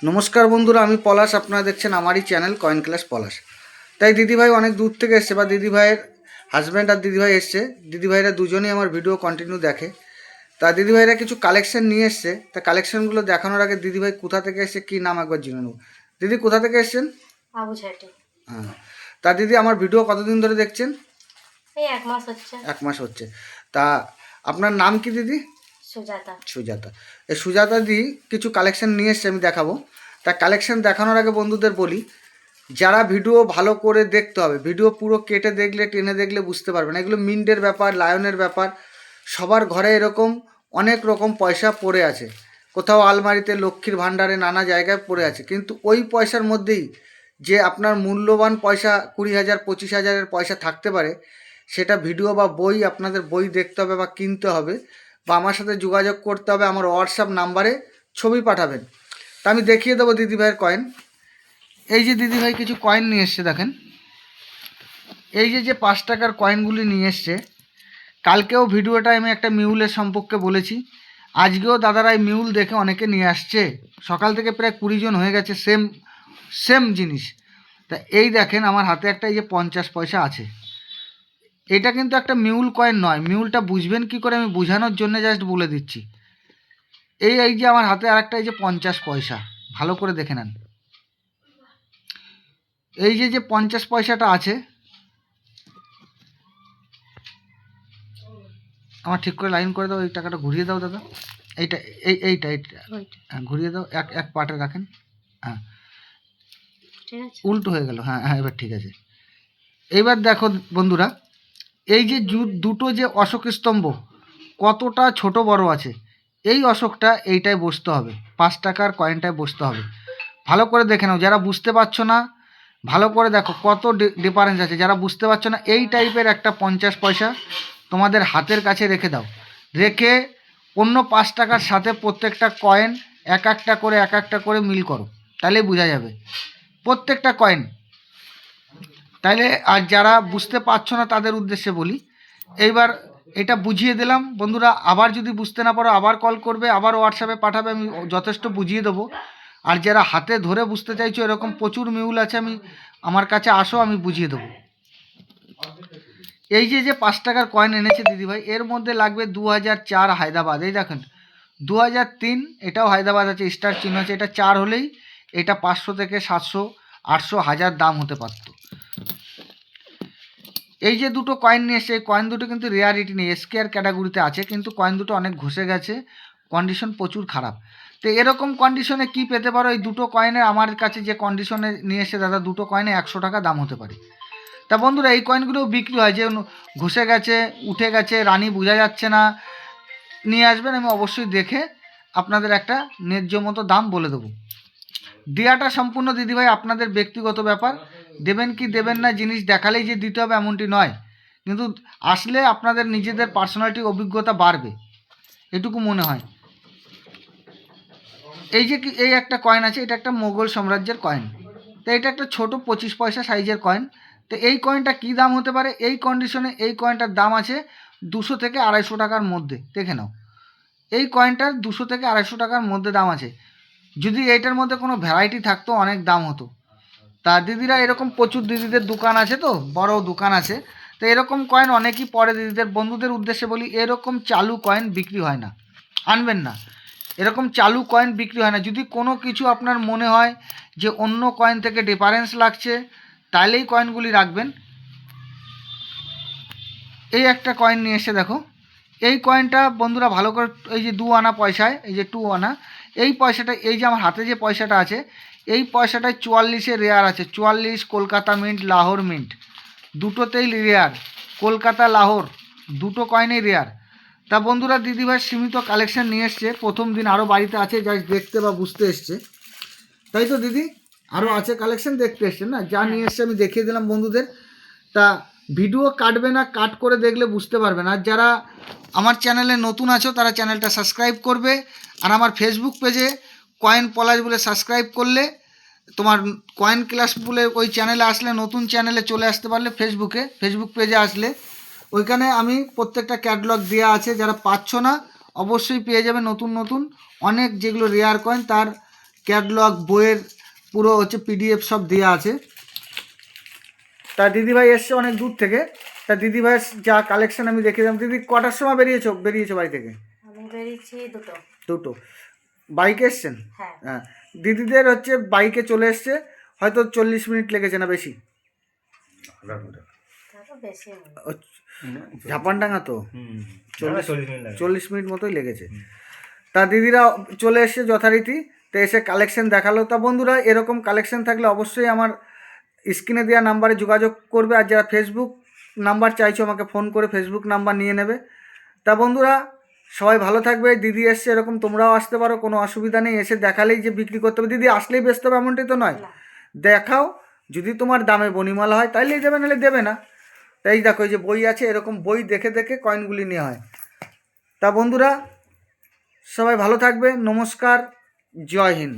নমস্কার বন্ধুরা, আমি পলাশ। আপনারা দেখছেন আমারই চ্যানেল কয়েন ক্লাস পলাশ। তাই দিদিভাই অনেক দূর থেকে এসছে, বা দিদিভাইয়ের হাজব্যান্ড আর দিদিভাই এসছে। দিদিভাইরা দুজনেই আমার ভিডিও কন্টিনিউ দেখে। তা দিদিভাইরা কিছু কালেকশন নিয়ে এসছে। তা কালেকশনগুলো দেখানোর আগে দিদিভাই কোথা থেকে এসছে, কী নাম, একবার জেনে নেব। দিদি কোথা থেকে এসছেন? আবুঝাটি। হ্যাঁ। তা দিদি আমার ভিডিও কতদিন ধরে দেখছেন? এই 1 মাস হচ্ছে। 1 মাস হচ্ছে। তা আপনার নাম কি দিদি? সুজাতা। সুজাতা। এই সুজাতা দি কিছু কালেকশন নিয়ে এসছে, আমি দেখাবো। তা কালেকশন দেখানোর আগে বন্ধুদের বলি, যারা ভিডিও ভালো করে দেখতে হবে, ভিডিও পুরো কেটে দেখলে টেনে দেখলে বুঝতে পারবেন। এগুলো মিন্টের ব্যাপার, লায়নের ব্যাপার। সবার ঘরে এরকম অনেক রকম পয়সা পড়ে আছে, কোথাও আলমারিতে, লক্ষ্মীর ভাণ্ডারে, নানা জায়গায় পড়ে আছে। কিন্তু ওই পয়সার মধ্যেই যে আপনার মূল্যবান পয়সা 20,000 25,000-এর পয়সা থাকতে পারে, সেটা ভিডিও বা বই, আপনাদের বই দেখতে হবে বা কিনতে হবে, বা আমার সাথে যোগাযোগ করতে হবে। আমার হোয়াটসঅ্যাপ নাম্বারে ছবি পাঠাবেন। তা আমি দেখিয়ে দেবো দিদিভাইয়ের কয়েন। এই যে দিদিভাই কিছু কয়েন নিয়ে এসছে, দেখেন। এই যে 5 টাকার কয়েনগুলি নিয়ে এসছে। কালকেও ভিডিওটা আমি একটা মিউলের সম্পর্কে বলেছি। আজকেও দাদারা এই মিউল দেখে অনেকে নিয়ে আসছে। সকাল থেকে প্রায় 20 জন হয়ে গেছে, সেম সেম জিনিস। তা এই দেখেন আমার হাতে একটা এই যে 50 পয়সা আছে। এটা কিন্তু একটা মিউল কয়েন নয়। মিউলটা বুঝবেন কি করে আমি বোঝানোর জন্য জাস্ট বলে দিচ্ছি। এই যে আমার হাতে আরেকটা এই যে 50 পয়সা, ভালো করে দেখে নেন। এই যে 50 পয়সাটা আছে, আমার ঠিক করে লাইন করে দাও। এই টাকাটা ঘুরিয়ে দাও দাদা। এইটা এইটা হ্যাঁ, ঘুরিয়ে দাও। এক এক পার্টে রাখেন। হ্যাঁ, ঠিক আছে, উল্টো হয়ে গেল। হ্যাঁ হ্যাঁ, এবার ঠিক আছে। এইবার দেখো বন্ধুরা, এই যে দুটো যে অশোক স্তম্ভ কতটা ছোট বড় আছে, এই অশোকটা এইটায় বসতে হবে, 5 টাকার কয়েনটায় বসতে হবে। ভালো করে দেখে নাও। যারা বুঝতে পারছো না, ভালো করে দেখো কত ডিফারেন্স আছে। যারা বুঝতে পারছো না, এই টাইপের একটা 50 পয়সা তোমাদের হাতের কাছে রেখে দাও। রেখে অন্য 5 টাকার সাথে প্রত্যেকটা কয়েন এক একটা করে মিল করো, তাহলেই বোঝা যাবে প্রত্যেকটা কয়েন। তাইলে আর যারা বুঝতে পারছো না তাদের উদ্দেশ্যে বলি, এইবার এটা বুঝিয়ে দিলাম বন্ধুরা। আবার যদি বুঝতে না পারো আবার কল করবে, আবার হোয়াটসঅ্যাপে পাঠাবে, আমি যথেষ্ট বুঝিয়ে দেবো। আর যারা হাতে ধরে বুঝতে চাইছো, এরকম প্রচুর মিউল আছে, আমি আমার কাছে আসো, আমি বুঝিয়ে দেবো। এই যে 5 টাকার কয়েন এনেছে দিদিভাই, এর মধ্যে লাগবে 2004 হায়দ্রাবাদ। এই দেখেন 2003, এটাও হায়দ্রাবাদ আছে, স্টার চিহ্ন আছে। এটা 4 হলেই এটা 500 থেকে 700 800 1000 দাম হতে পারত। এই যে দুটো কয়েন নিয়ে এসছে, এই কয়েন দুটো কিন্তু রেয়ারিটি নেই, স্কেয়ার ক্যাটাগরিতে আছে, কিন্তু কয়েন দুটো অনেক ঘষে গেছে, কন্ডিশন প্রচুর খারাপ। তো এরকম কন্ডিশনে কি পেতে পারো? এই দুটো কয়েনে আমার কাছে যে কন্ডিশনে নিয়ে এসে দাদা, দুটো কয়েনে 100 টাকা দাম হতে পারে। তা বন্ধুরা, এই কয়েনগুলোও বিক্রি হয়, যে ঘষে গেছে, উঠে গেছে, রানি বোঝা যাচ্ছে না, নিয়ে আসবেন, আমি অবশ্যই দেখে আপনাদের একটা ন্যায্য মতো দাম বলে দেবো। দেওয়াটা সম্পূর্ণ দিদিভাই আপনাদের ব্যক্তিগত ব্যাপার। দেবেন কি দেবেন না, জিনিস দেখালেই যে দিতে হবে এমনটি নয়, কিন্তু আসলে আপনাদের নিজেদের পার্সোনালিটি, অভিজ্ঞতা বাড়বে, এটুকু মনে হয়। এই যে এই একটা কয়েন আছে, এটা একটা মোগল সাম্রাজ্যের কয়েন। তো এটা একটা ছোট 25 পয়সা সাইজের কয়েন। তো এই কয়েনটা কী দাম হতে পারে? এই কন্ডিশনে এই কয়েনটার দাম আছে 200 থেকে 250 টাকার মধ্যে। দেখে নাও, এই কয়েনটার 200 থেকে 250 টাকার মধ্যে দাম আছে। যদি এইটার মধ্যে কোনো ভ্যারাইটি থাকতো অনেক দাম হতো। তা দিদিরা এরকম প্রচুর দিদিদের দোকান আছে, তো বড় দোকান আছে। তো এরকম কয়েন অনেকই পরে। দিদিদের বন্ধুদের উদ্দেশ্যে বলি, এরকম চালু কয়েন বিক্রি হয় না, আনবেন না। এরকম চালু কয়েন বিক্রি হয় না। যদি কোনো কিছু আপনার মনে হয় যে অন্য কয়েন থেকে ডিফারেন্স লাগছে, তাহলেই কয়েনগুলি রাখবেন। এই একটা কয়েন নিয়ে এসে দেখো, এই কয়েনটা বন্ধুরা ভালো করে, এই যে 2 আনা পয়সায়, এই যে 2 আনা, এই পয়সাটা, এই যে আমার হাতে যে পয়সাটা আছে, এই পয়সাটায় 44-এ রেয়ার আছে। 44 কলকাতা মিন্ট, লাহোর মিন্ট, দুটোতেই রেয়ার। কলকাতা লাহোর দুটো কয়েনই রেয়ার। তা বন্ধুরা, দিদিভাই সীমিত কালেকশন নিয়ে এসছে, প্রথম দিন আরও বাড়িতে আছে, জাস্ট দেখতে বা বুঝতে এসছে, তাই তো দিদি? আরও আছে কালেকশন, দেখতে এসছেন না? যা নিয়ে এসছে আমি দেখিয়ে দিলাম বন্ধুদের। তা ভিডিও কাটবে না, কাট করে দেখলে বুঝতে পারবে না। আর যারা আমার চ্যানেলে নতুন আছো, তারা চ্যানেলটা সাবস্ক্রাইব করবে। আর আমার ফেসবুক পেজে কয়েন পলাশ বলে সাবস্ক্রাইব করলে, তোমার কয়েন ক্লাস বলে ওই চ্যানেলে আসলে, নতুন চ্যানেলে চলে আসতে পারলে, ফেসবুক পেজে আসলে ওইখানে আমি প্রত্যেকটা ক্যাটালগ দেওয়া আছে। যারা পাচ্ছ না, অবশ্যই পেয়ে যাবে নতুন নতুন অনেক, যেগুলো রেয়ার কয়েন, তার ক্যাটলগ বইয়ের পুরো হচ্ছে পিডিএফ সব দেওয়া আছে। তা দিদিভাই এসছে অনেক দূর থেকে, তা দিদিভাইয়ের যা কালেকশন আমি দেখে দিলাম। দিদি কটার সময় বেরিয়েছো বাড়ি থেকে? আমি বেরিয়েছি দুটো। বাইকে এসছেন? হ্যাঁ। হ্যাঁ, দিদিদের হচ্ছে বাইকে চলে এসছে, হয়তো 40 মিনিট লেগেছে না বেশি? তারও বেশি নয়। ঝাপানডাঙ্গা তো 40 মিনিট মতোই লেগেছে। তা দিদিরা চলে এসছে যথারীতি, তো এসে কালেকশন দেখালো। তা বন্ধুরা, এরকম কালেকশন থাকলে অবশ্যই আমার স্ক্রিনে দেওয়া নাম্বারে যোগাযোগ করবে। আর যারা ফেসবুক নাম্বার চাইছো আমাকে ফোন করে ফেসবুক নাম্বার নিয়ে নেবে। তা বন্ধুরা, সবাই ভালো থাকবে। দিদি এসছে, এরকম তোমরাও আসতে পারো, কোনো অসুবিধা নেই। এসে দেখালেই যে বিক্রি করতে হবে, দিদি আসলেই বেচতে হবে এমনটাই তো নয়। না। দেখাও, যদি তোমার দামে বনিমালা হয় তাইলেই দেবে, নাহলে দেবে না। তাই দেখো, এই যে বই আছে, এরকম বই দেখে দেখে কয়েনগুলি নেওয়া হয়। তা বন্ধুরা, সবাই ভালো থাকবে। নমস্কার, জয় হিন্দ।